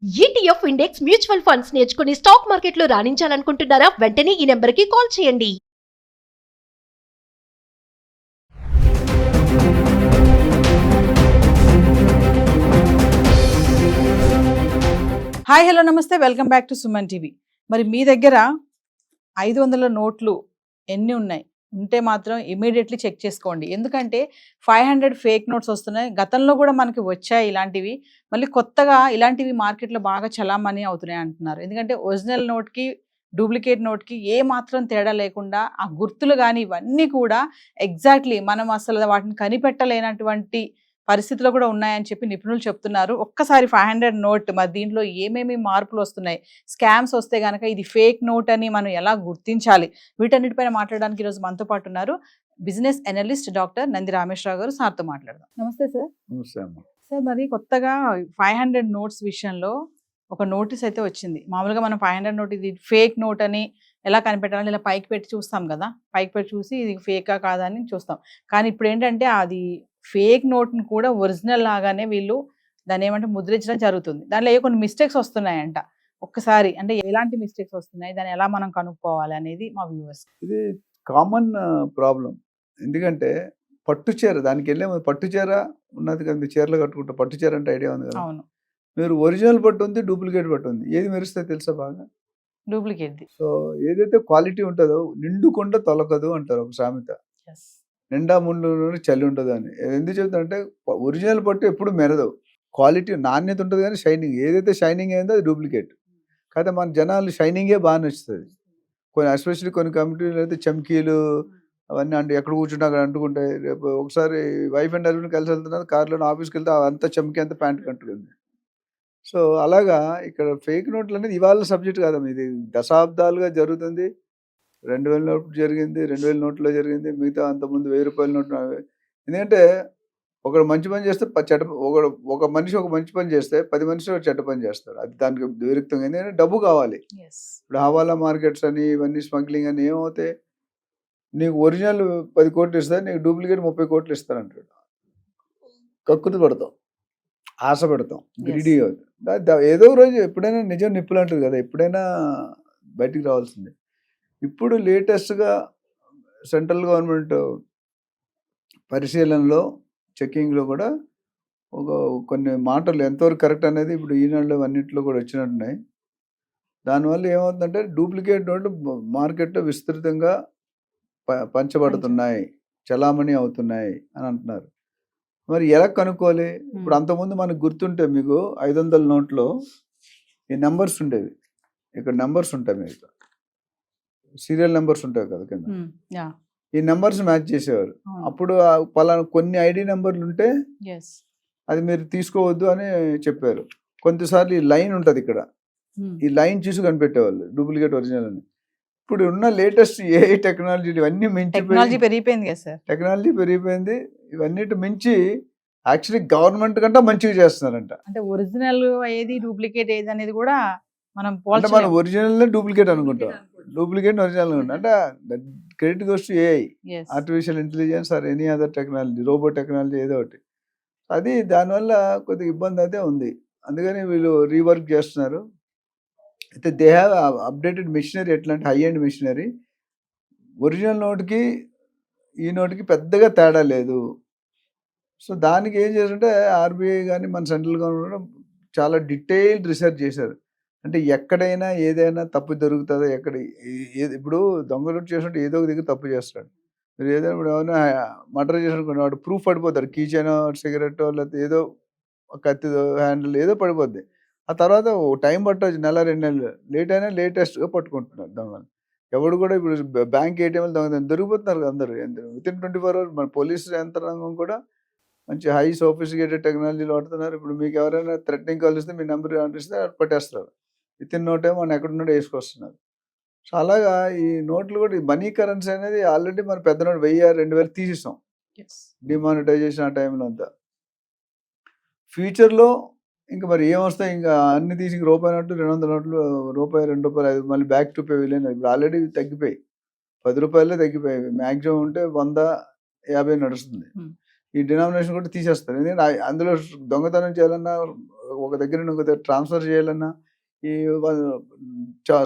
ETF index mutual funds నేర్చుకుని stock మార్కెట్లో రాణించాలనుకుంటున్నారా? వెంటనే ఈ నెంబర్కి కాల్ చేయండి. హాయ్ హలో నమస్తే, welcome back to Suman TV. మరి మీ దగ్గర 500 నోట్లు ఎన్ని ఉన్నాయి ఉంటే మాత్రం ఇమీడియట్లీ చెక్ చేసుకోండి. ఎందుకంటే 500 ఫేక్ నోట్స్ వస్తున్నాయి. గతంలో కూడా మనకి వచ్చాయి ఇలాంటివి. మళ్ళీ కొత్తగా ఇలాంటివి మార్కెట్లో బాగా చలామణి అవుతున్నాయి అంటున్నారు. ఎందుకంటే ఒరిజినల్ నోట్కి డూప్లికేట్ నోట్కి ఏ మాత్రం తేడా లేకుండా ఆ గుర్తులు కానీ ఇవన్నీ కూడా ఎగ్జాక్ట్లీ మనం అసలు వాటిని కనిపెట్టలేనటువంటి పరిస్థితులు కూడా ఉన్నాయని చెప్పి నిపుణులు చెప్తున్నారు. ఒక్కసారి 500 నోట్ మరి దీంట్లో ఏమేమి మార్పులు వస్తున్నాయి, స్కామ్స్ వస్తే కనుక ఇది ఫేక్ నోట్ అని మనం ఎలా గుర్తించాలి, వీటన్నిటిపైన మాట్లాడడానికి ఈరోజు మనతో పాటు ఉన్నారు business analyst doctor Nandi Rameshwar Rao గారు. సార్తో మాట్లాడదాం. నమస్తే సార్. సార్, మరి కొత్తగా 500 నోట్స్ విషయంలో ఒక నోటీస్ అయితే వచ్చింది. మామూలుగా మనం 500 నోట్ ఇది ఫేక్ నోట్ అని ఎలా కనిపెట్టాలని ఇలా పైకి పెట్టి చూస్తాం కదా, పైకి పెట్టి చూసి ఇది ఫేకా కాదా అని చూస్తాం. కానీ ఇప్పుడు ఏంటంటే అది ఫేక్ నోట్ని కూడా ఒరిజినల్ లాగానే వీళ్ళు దాన్ని ఏమంటే ముద్రించడం జరుగుతుంది. దాంట్లో కొన్ని మిస్టేక్స్ వస్తున్నాయంట. ఒక్కసారి అంటే ఎలాంటి మిస్టేక్స్ వస్తున్నాయి, దాన్ని ఎలా మనం కనుక్కోవాలి అనేది మా వ్యూవర్స్. ఇది కామన్ ప్రాబ్లం. ఎందుకంటే పట్టు చీర, దానికి వెళ్ళే పట్టు చీర ఉన్నది కదా, మీరు చీరలు కట్టుకుంటారు. పట్టు చీర అంటే ఐడియా ఉంది కదా. అవును. మీరు ఒరిజినల్ పట్టు ఉంది, డూప్లికేట్ పట్టు ఉంది, ఏది మెరుస్తే తెలుసా? బాగా డూప్లికేట్. సో ఏదైతే క్వాలిటీ ఉంటుందో నిండుకుండా తొలకదు అంటారు ఒక సామెత. నిండా ముందు చలి ఉండదు అని ఎందుకు చెప్తానంటే ఒరిజినల్ పట్టు ఎప్పుడు మెరదు, క్వాలిటీ నాణ్యత ఉంటుంది కానీ షైనింగ్ ఏదైతే షైనింగ్ అయిందో అది డూప్లికేట్. కాకపోతే మన జనాలు షైనింగే బాగా నచ్చుతుంది. కొన్ని ఎస్పెషల్లీ కొన్ని కమిటీలు అయితే చమ్కీలు అవన్నీ అంటే ఎక్కడ కూర్చుంటే అక్కడ అంటుకుంటాయి. రేపు ఒకసారి వైఫ్ అండ్ హస్బెండ్ కలిసి వెళ్తున్నారు, కార్లో ఆఫీస్కి వెళ్తే అంతా చమ్కీ అంతా ప్యాంట్ కంటుకుంది. సో అలాగా ఇక్కడ ఫేక్ నోట్లు అనేది ఇవాళ సబ్జెక్ట్ కాదమ్మా, ఇది దశాబ్దాలుగా జరుగుతుంది. 2000 నోట్లు జరిగింది, 2000 నోట్లో జరిగింది, మిగతా అంతకుముందు 1000 రూపాయల నోట్లు. ఎందుకంటే ఒకడు మంచి పని చేస్తే ఒక మనిషి ఒక మంచి పని చేస్తే 10 మనుషులు చెడ్డ పని చేస్తారు. అది దానికి విరుక్తంగా. ఎందుకంటే డబ్బు కావాలి. ఇప్పుడు హవాలా మార్కెట్స్ అని ఇవన్నీ స్మగ్లింగ్ అని ఏమవుతాయి, నీకు ఒరిజినల్ 10 కోట్లు ఇస్తారు, నీకు డూప్లికేట్ 30 కోట్లు ఇస్తారంటాడు. కక్కుతు పడతాం, ఆశ పెడతాం, గ్రీడీ అవుతాం. ఏదో రోజు ఎప్పుడైనా నిజం నిప్పులు అంటుంది కదా, ఎప్పుడైనా బయటికి రావాల్సిందే. ఇప్పుడు లేటెస్ట్గా సెంట్రల్ గవర్నమెంట్ పరిశీలనలో చెక్కింగ్లో కూడా కొన్ని మాటలు ఎంతవరకు కరెక్ట్ అనేది ఇప్పుడు ఈనాడులో అన్నింటిలో కూడా వచ్చినట్టున్నాయి. దానివల్ల ఏమవుతుందంటే డూప్లికేట్ నోట్లు మార్కెట్లో విస్తృతంగా పంచబడుతున్నాయి, చలామణి అవుతున్నాయి అని అంటున్నారు. మరి ఎలా కనుక్కోవాలి? ఇప్పుడు అంతకుముందు మనకు గుర్తుంటే మీకు 500 నోట్లో ఈ నెంబర్స్ ఉండేవి. ఇక్కడ నెంబర్స్ ఉంటాయి, మీకు సీరియల్ నెంబర్స్ ఉంటాయి కదా కింద, ఈ నెంబర్స్ మ్యాచ్ చేసేవారు. అప్పుడు పలానా కొన్ని ఐడి నెంబర్లు ఉంటే అది మీరు తీసుకోవద్దు అని చెప్పారు. కొంతసార్లు ఈ లైన్ ఉంటుంది ఇక్కడ, ఈ లైన్ చూసి కనిపెట్టేవాళ్ళు డూప్లికేట్ ఒరిజినల్ అని. ఇప్పుడు ఉన్న లేటెస్ట్ ఏఐ టెక్నాలజీ ఇవన్నీ మించి పెరిగిపోయింది కదా సార్, టెక్నాలజీ పెరిగిపోయింది. ఇవన్నిటి మించి యాక్చువల్లీ గవర్నమెంట్ కంటే మంచిగా చేస్తున్నారంట. అంటే ఒరిజినల్ ఏది డూప్లికేట్ ఏది అనేది కూడా మనం ఒరిజినల్ డూప్లికేట్ అనుకుంటాం, డూప్లికేట్ ఒరిజినల్ అనుకుంటాం. అంటే credit goes to AI, artificial intelligence or any other technology, robo technology ఏదో ఒకటి. అది దానివల్ల కొద్దిగా ఇబ్బంది అయితే ఉంది. అందుకని వీళ్ళు రీవర్క్ చేస్తున్నారు. అయితే దే హ్యావ్ అప్డేటెడ్ మిషనరీ. ఎట్లా అంటే హై ఎండ్ మిషనరీ. ఒరిజినల్ నోట్కి ఈ నోట్కి పెద్దగా తేడా లేదు. సో దానికి ఏం చేస్తుంటే ఆర్బీఐ కానీ మన సెంట్రల్ గవర్నమెంట్ చాలా డీటెయిల్డ్ రీసెర్చ్ చేశారు. అంటే ఎక్కడైనా ఏదైనా తప్పు జరుగుతుందో, ఇప్పుడు దొంగలు చేసినట్టు ఏదో ఒక దగ్గర తప్పు చేస్తాడు. మీరు ఏదైనా ఇప్పుడు ఏమైనా మర్డర్ చేసినట్టు వాడు ప్రూఫ్ పడిపోతాడు, కీచైనో సిగరెట్ లేకపోతే ఏదో కత్తి హ్యాండిల్ ఏదో పడిపోద్ది. ఆ తర్వాత టైం పట్టవచ్చు, నెల 2 నెలలు లేట్ అయినా లేటెస్ట్గా పట్టుకుంటున్నారు దొంగలు. ఎవడు కూడా ఇప్పుడు బ్యాంక్ ఏటీఎంలు దొరికిపోతున్నారు అందరూ వితిన్ 24 hours. మన పోలీసు యంత్రాంగం కూడా మంచి హై సోఫిస్టికేటెడ్ టెక్నాలజీలు వాడుతున్నారు. ఇప్పుడు మీకు ఎవరైనా థ్రెటనింగ్ కాల్ ఇస్తే మీ నెంబర్ అంటిస్తే పట్టేస్తారు. వితిన్ నో టైం మనం ఎక్కడున్నాడో వేసుకొస్తున్నారు. సో అలాగా ఈ నోట్లు కూడా మనీ కరెన్సీ అనేది ఆల్రెడీ మన పెద్ద నోట్ 1000, 2000 తీసేసాం డిమానిటైజేషన్ ఆ టైంలో అంతా. ఫ్యూచర్లో ఇంకా మరి ఏమొస్తాయి, ఇంకా అన్ని తీసి రూపాయి నోట్లు, 200 నోట్లు, రూపాయి, 2 రూపాయలు, 5 మళ్ళీ బ్యాక్ టు పే విలేన్. ఇప్పుడు ఆల్రెడీ తగ్గిపోయి 10 రూపాయలే తగ్గిపోయాయి. మ్యాక్సిమం ఉంటే 100, 50 నడుస్తుంది. ఈ డినామినేషన్ కూడా తీసేస్తారు. ఎందుకంటే అందులో దొంగతనం చేయాలన్నా ఒక దగ్గర నుండి ఒక దగ్గర ట్రాన్స్ఫర్ చేయాలన్నా ఈ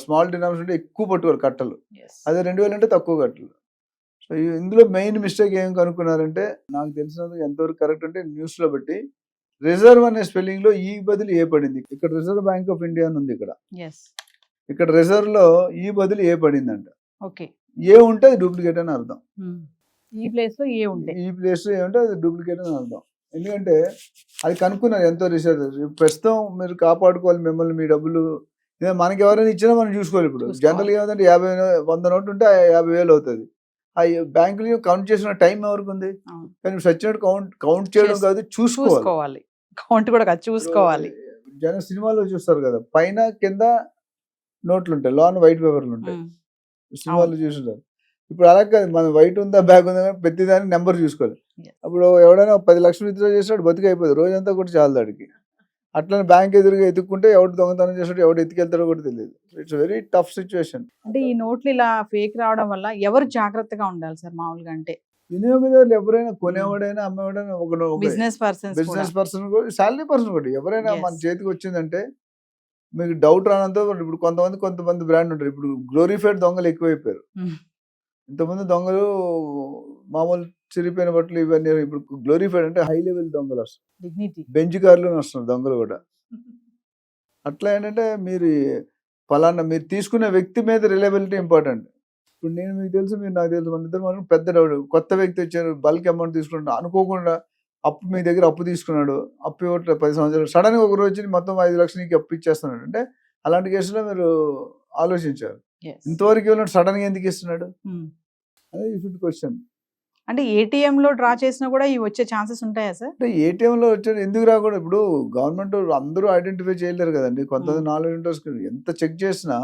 స్మాల్ డినామినేషన్ ఉంటే ఎక్కువ పట్టుకోవాలి కట్టలు, అదే 2000 అంటే తక్కువ కట్టలు. సో ఇందులో మెయిన్ మిస్టేక్ ఏం కనుక్కున్నారంటే, నాకు తెలిసినందుకు ఎంతవరకు కరెక్ట్ అంటే న్యూస్లో బట్టి రిజర్వ్ అనే స్పెల్లింగ్ లో ఈ బదులు ఏ పడింది. ఇక్కడ రిజర్వ్ బ్యాంక్ ఆఫ్ ఇండియా అని ఉంది, ఇక్కడ రిజర్వ్ లో ఈ బదులు ఏ పడిందంట. ఓకే, ఏ ఉంటే అది డూప్లికేట్ అని అర్థం. ఈ ప్లేస్ లో ఏ ఉంటే ఏ ఉంటే అది డూప్లికేట్ అని అర్థం. ఎందుకంటే అది కనుక్కున్నారు ఎంతో రీసెర్చ్. ప్రస్తుతం మీరు కాపాడుకోవాలి మిమ్మల్ని, మీ డబ్బులు మనకి ఎవరైనా ఇచ్చినా మనం చూసుకోవాలి. ఇప్పుడు జనరల్ గా ఏమంటే 50-100 నోటు ఉంటే 50,000 అవుతుంది. ఆ బ్యాంకులు కౌంట్ చేసిన టైం ఎవరికి ఉంది, కానీ సచ్చినట్టు కౌంట్ చేయడం కాదు, చూసుకోవాలి. కౌంట్ కూడా కాదు, చూసుకోవాలి. జన సినిమాలో చూస్తారు కదా, పైన కింద నోట్లు ఉంటాయి, లోన్ వైట్ పేపర్లు ఉంటాయి, సినిమాలో చూసుంటారు. ఇప్పుడు అలా కాదు, మన వైట్ ఉందా బ్యాగ్ ఉందా ప్రతి దానికి నెంబర్ చూసుకోవాలి. అప్పుడు ఎవడైనా 10 లక్షలు విత్డ్రా చేసాడు బతికి అయిపోతుంది, రోజంతా కూడా చాలు దాడికి. అట్లనే బ్యాంక్ ఎదురుగా ఎత్తుక్కుంటే ఎవడు దొంగతనం చేస్తాడు, ఎవడు ఎత్తుకెళ్తాడో కూడా తెలియదు. It's very tough situation. అంటే ఈ నోట్లు ఇలా ఫేక్ రావడం వల్ల ఎవరు జాగ్రత్తగా ఉండాలి సార్ మామూలుగా? అంటే వినియోగదారులు ఎవరైనా, కొనేవాడైనా అమ్మేవాడైనా, ఒక బిజినెస్ పర్సన్ కూడా, శాలరీ పర్సన్ కూడా ఎవరైనా మన చేతికి వచ్చిందంటే మీకు డౌట్ రానంత. ఇప్పుడు కొంతమంది బ్రాండ్ ఉంటారు, ఇప్పుడు గ్లోరిఫైడ్ దొంగలు ఎక్కువైపోయారు. ఇంతమంది దొంగలు మామూలు చిరిపోయిన బట్టలు ఇవన్నీ, ఇప్పుడు గ్లోరిఫైడ్ అంటే హై లెవెల్ దొంగలు వస్తారు, బెంచ్ కార్లు వస్తున్నారు దొంగలు కూడా. అట్లా ఏంటంటే మీరు ఫలానా మీరు తీసుకునే వ్యక్తి మీద రిలయబిలిటీ ఇంపార్టెంట్. ఇప్పుడు నేను మీకు తెలుసు, మీరు నాకు తెలుసు, మన ఇద్దరు మనం పెద్ద డౌట్. కొత్త వ్యక్తి వచ్చారు, బల్క్ అమౌంట్ తీసుకుంటాడు, అనుకోకుండా మీ దగ్గర అప్పు తీసుకున్నాడు, అప్పు ఇవ్వట్లేదు 10 సంవత్సరాలు, సడన్గా ఒక రోజు మొత్తం 5 లక్షలు నీకు అప్పు ఇచ్చేస్తున్నాడు అంటే, అలాంటి కేసులో మీరు ఆలోచించారు. ఇంతవరకు ఇవ్వలేదు, సడన్ గా ఎందుకు ఇస్తున్నాడు అదే యూ షుడ్ క్వశ్చన్. అంటే ఏటీఎం లో డ్రా చేసినా కూడా ఇవి వచ్చే ఛాన్సెస్ ఉంటాయా సార్? అంటే ఏటీఎం లో వచ్చాడు ఎందుకు రాకూడదు? ఇప్పుడు గవర్నమెంట్ అందరూ ఐడెంటిఫై చేయలేరు కదండి, కొంతమంది నాలెడ్జ్ ఉంటుంది. ఎంత చెక్ చేసినా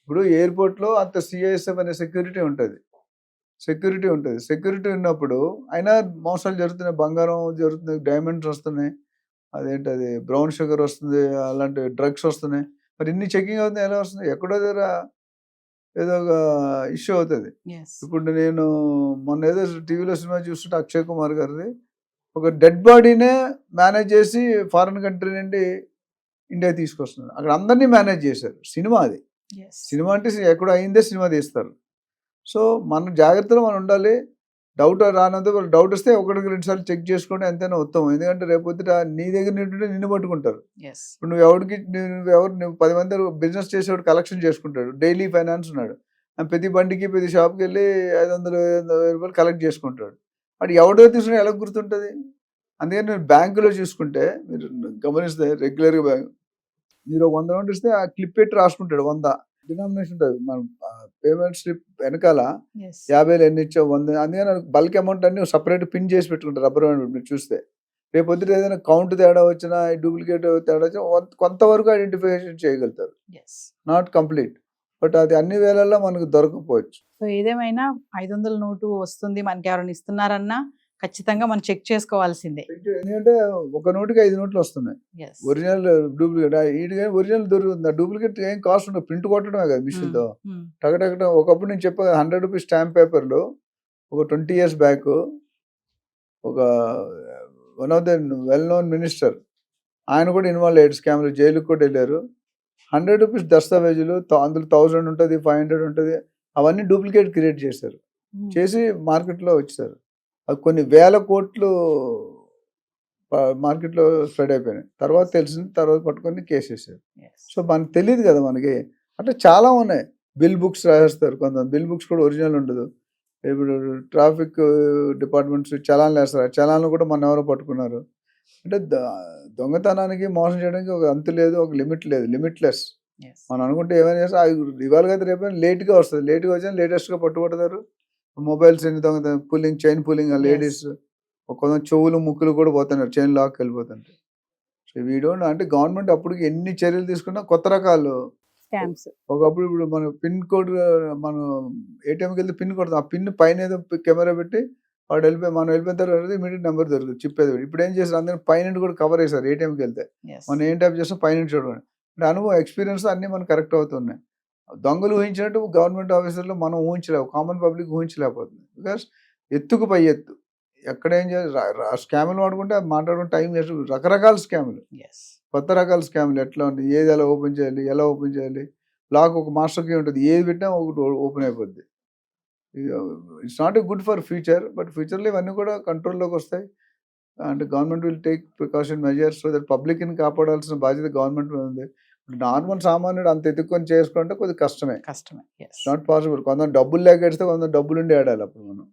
ఇప్పుడు ఎయిర్పోర్ట్ లో అంత సిఐఎస్ఎఫ్ అనే సెక్యూరిటీ ఉంటుంది. సెక్యూరిటీ ఉన్నప్పుడు అయినా మోసాలు జరుగుతున్నాయి, బంగారం జరుగుతుంది, డైమండ్స్ వస్తున్నాయి, అదేంటది బ్రౌన్ షుగర్ వస్తుంది, అలాంటి డ్రగ్స్ వస్తున్నాయి. మరి ఇన్ని చెకింగ్ అవుతుంది, ఎలా వస్తుంది? ఎక్కడో దగ్గర ఏదో ఒక ఇష్యూ అవుతుంది. ఇప్పుడు నేను మొన్న ఏదో టీవీలో సినిమా చూస్తుంటే అక్షయ్ కుమార్ గారిది ఒక డెడ్ బాడీనే మేనేజ్ చేసి ఫారిన్ కంట్రీ నుండి ఇండియా తీసుకొస్తున్నారు. అక్కడ అందరినీ మేనేజ్ చేశారు. సినిమా అది, సినిమా అంటే ఎక్కడో అయిందే సినిమా తీస్తారు. సో మన జాగ్రత్తలో మనం ఉండాలి. డౌట్ రానంత డౌట్ వస్తే 1-2 సార్లు చెక్ చేసుకోవడం ఎంతైనా ఉత్తమం. ఎందుకంటే రేపొద్దుట నీ దగ్గర నింటుంటే నిన్ను పట్టుకుంటారు. ఇప్పుడు నువ్వు 10 మంది బిజినెస్ చేసేవాడు కలెక్షన్ చేసుకుంటాడు, డైలీ ఫైనాన్స్ ఉన్నాడు, ప్రతి బండికి ప్రతి షాప్కి వెళ్ళి 500 రూపాయలు కలెక్ట్ చేసుకుంటాడు. వాడు ఎవడో తీసుకుని ఎలా గుర్తుంటుంది? అందుకని మీరు బ్యాంకులో చూసుకుంటే, మీరు గమనిస్తే రెగ్యులర్గా బ్యాంక్ మీరు 100 నోట్ ఇస్తే ఆ క్లిప్ పెట్టి రాసుకుంటాడు, 100 డినామినేషన్ ఉంటుంది. మనం పేమెంట్ స్లిప్ వెనకాల 50 ఎన్ని ఇచ్చావు 100, అందుకని బల్క్ అమౌంట్ అన్ని సపరేట్ పిన్ చేసి పెట్టుకుంటారు రబ్బర్ బ్యాండ్. మీరు చూస్తే రేపొద్దుట ఏదైనా కౌంట్ తేడా వచ్చినా, డూప్లికేట్ తేడా వచ్చినా కొంతవరకు ఐడెంటిఫికేషన్ చేయగలుగుతారు, నాట్ కంప్లీట్. బట్ అది అన్ని వేళల్లో మనకు దొరకపోవచ్చు. సో ఏదేమైనా 500 నోటు వస్తుంది, మనకి ఎవరైనా ఇస్తున్నారన్నా ఖచ్చితంగా మనం చెక్ చేసుకోవాల్సిందే. ఎందుకంటే ఒక నోటుకి 5 నోట్లు వస్తున్నాయి, ఒరిజినల్ డూప్లికేట్. ఒరిజినల్ దొరుకుతుంది, డూప్లికేట్ ఏం కాస్ట్ ఉండదు, ప్రింట్ కొట్టడమే కదా మిషన్ తో టకటకట. ఒకప్పుడు నేను చెప్పా 100 రూపీస్ స్టాంప్ పేపర్లు ఒక 20 years బ్యాక్ ఒక one of the well known minister ఆయన కూడా ఇన్వాల్వ్ అయ్యాడు స్కామ్లో, జైలుకి కూడా వెళ్ళారు. 100 రూపీస్ దస్తావేజులు, అందులో 1000 ఉంటుంది, 500 ఉంటుంది, అవన్నీ డూప్లికేట్ క్రియేట్ చేశారు, చేసి మార్కెట్లో వచ్చారు. అది కొన్ని వేల కోట్లు మార్కెట్లో స్ప్రెడ్ అయిపోయినాయి. తర్వాత తెలిసింది, తర్వాత పట్టుకొని కేసు వేసారు. సో మనకు తెలియదు కదా మనకి. అట్లా చాలా ఉన్నాయి. బిల్ బుక్స్ రాసేస్తారు, కొంత బిల్ బుక్స్ కూడా ఒరిజినల్ ఉండదు. ఇప్పుడు ట్రాఫిక్ డిపార్ట్మెంట్స్ చలాన్లు వేస్తారు, చలాన్లు కూడా మన ఎవరో పట్టుకున్నారు. అంటే దొంగతనానికి మోసం చేయడానికి ఒక అంతు లేదు, ఒక లిమిట్ లేదు, లిమిట్లెస్. మనం అనుకుంటే ఏమైనా చేస్తే ఇవాళ అయితే రేపు లేట్గా వస్తుంది, లేట్గా వచ్చినా లేటెస్ట్గా పట్టుబడతారు. మొబైల్స్ ఎన్ని దొంగతనం, పుల్లింగ్, చైన్ పుల్లింగ్, లేడీస్ కొంత చెవులు ముక్కులు కూడా పోతున్నారు, చైన్ లాక్ వెళ్ళిపోతుంటాయి. సో వీడోండి అంటే గవర్నమెంట్ అప్పటికి ఎన్ని చర్యలు తీసుకున్నా కొత్త రకాలు స్కామ్స్. ఒకప్పుడు ఇప్పుడు మన పిన్ కోడ్, మనం ఏటీఎంకి వెళ్తే పిన్ కొడతాం, ఆ పిన్ పైన ఏదో కెమెరా పెట్టి వాడు మనం వెళ్ళిపోయిన తర్వాత ఇమీడియట్ నెంబర్ దొరుకుతుంది, చిప్పేది. ఇప్పుడు ఏం చేస్తారు, అందరూ పైన కూడా కవర్ చేశారు. ఏటీఎంకి వెళ్తే మనం ఏం టైప్ చేస్తాం, పైన చూడడం. అంటే అనుభవం, ఎక్స్పీరియన్స్ అన్నీ మనకు కరెక్ట్ అవుతున్నాయి. దొంగలు ఊహించినట్టు గవర్నమెంట్ ఆఫీసర్లు మనం ఊహించలేము, కామన్ పబ్లిక్ ఊహించలేకపోతుంది. బికాస్ ఎత్తుకు పై ఎత్తు, ఎక్కడ ఏం చేయాలి, స్కాములు వాడుకుంటే మాట్లాడుకుంటే టైం వేస్ట్, రకరకాల స్కాములు. కొత్త రకాల స్కామ్లు ఎట్లా ఉంటాయి, ఏది ఎలా ఓపెన్ చేయాలి, ఎలా ఓపెన్ చేయాలి, లాక్ ఒక మాస్టర్ కీ ఉంటుంది, ఏది పెట్టినా ఒకటి ఓపెన్ అయిపోద్ది. It's not a good for future, but ఫ్యూచర్లో ఇవన్నీ కూడా కంట్రోల్లోకి వస్తాయి. And government will take precaution measures so that పబ్లిక్ని కాపాడాల్సిన బాధ్యత గవర్నమెంట్ మీద ఉంది. నార్మల్ సామాన్యుడు అంత ఎత్తుక్కొని చేసుకుంటే కొద్దిగా కష్టమే, కష్టమే. Yes. Not possible. కొంత డబ్బులు లేక ఏడిస్తే కొంత డబ్బులు ఉండి ఆడాలి అప్పుడు మనం.